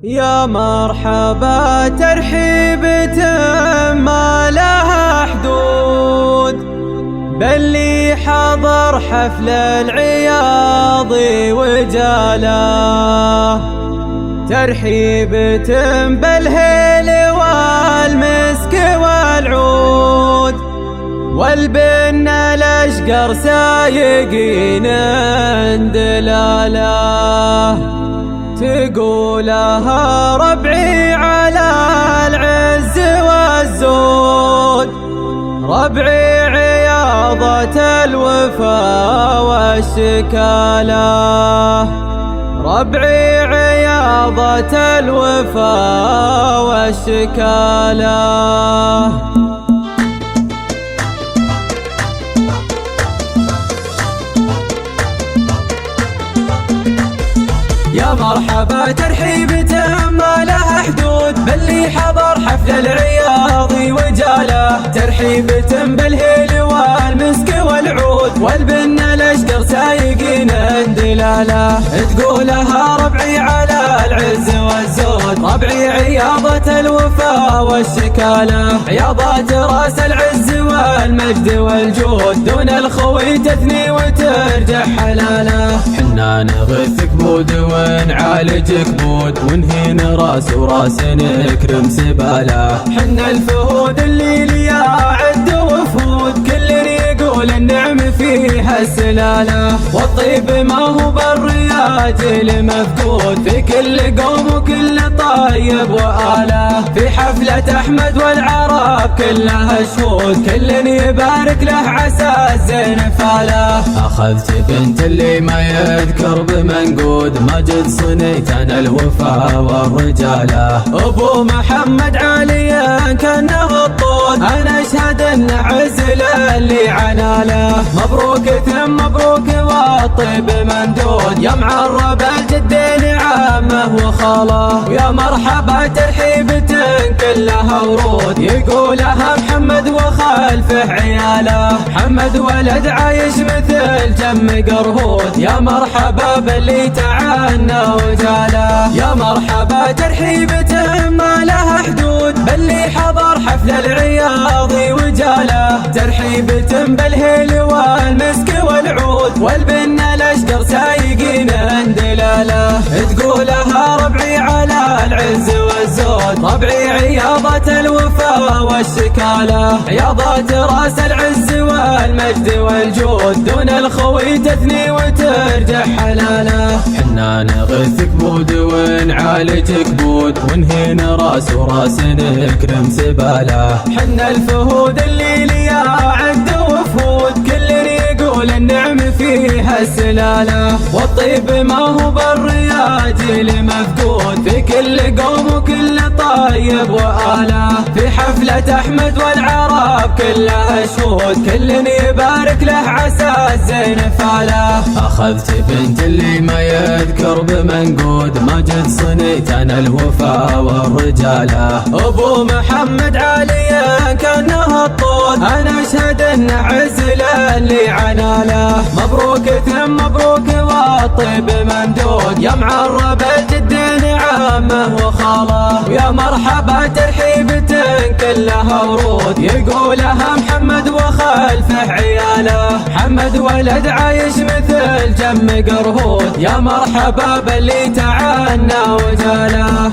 يا مرحبا ترحيبة ما لها حدود باللي حضر حفل العياض وجاله، ترحيبة بالهيل والمسك والعود والبن الاشقر سايقين دلاله، تقولها ربعي على العز والزود، ربعي عياضة الوفا والشكالة، ربعي عياضة الوفا والشكالة. يا مرحبا ترحيبة ما لها حدود باللي حضر حفل العياض وجاله، ترحيبة بالهيل والمسك والعود والبن الاشقر سايقين دلاله، تقولها ربعي على العز والزود، ربعي عياضة الوفا والشكالة، عياضة راس العز والمجد والجود، دون الخوي تثني وترجع حلاله، حنا نغثك بود ونعالجك بود ونهين راس وراس نكرم سباله، حنا الفهود اللي ليا عد وفود كل يقول النعم فيها السلاله، والطيب ما هو بالرياجل مفقود في كل قوم وكل طيب وآله، في حفلة أحمد والعرب كلها شهود كل يبارك له عسى الزين فاله، أخذت بنت اللي ما يذكر بمنقود ماجد صنيت أنا الوفا والرجالة، أبو محمد عليا كانه الطود أنا أشهد أن عزل اللي عناله، مبروك ثم مبروك والطيب مندود يا معرب الجدين عامه وخاله، ويا مرحبا ترحيبة كلها ورود يقولها محمد وخلفه عياله، محمد ولد عايش مثل جم قرهود يا مرحبا باللي تعنى وجاله، يا مرحبا ترحيبة ما لها حدود باللي حضر حفل العياض وجاله، ترحيبة بالهيل والمسك والعود والبن الاشقر سايقين دلاله، تقولها ربعي على العز والزود، ربعي عياضة الوفا والشكالة، عياضة راس العز والمجد والجود، دون الخوي تثني وترجع حلاله، حنا نغثك بود ونعالجك بود ونهين راس وراس نكرم سباله، حنا الفهود اللي ليا عد وفود كل يقول النعم فيها السلاله، والطيب ما هو بالرياجل مفقود في كل قوم وكل طيب وآله، في حفلة أحمد والعرب كلها شهود كل يبارك له عسى الزين فاله، أخذت بنت اللي ما يذكر بمنقود ماجد صنيت أنا الوفا والرجالة، أبو محمد عليا كانه الطود أنا أشهد أن عزل اللي عناله، مبروك ثم مبروك والطيب ممدود يا معرب الجدين عامه وخاله، ويا مرحبا ترحيبة كلها ورود يقولها محمد وخلفه عياله، محمد ولد عايش مثل جم قرهود يا مرحبا باللي تعنى وجاله.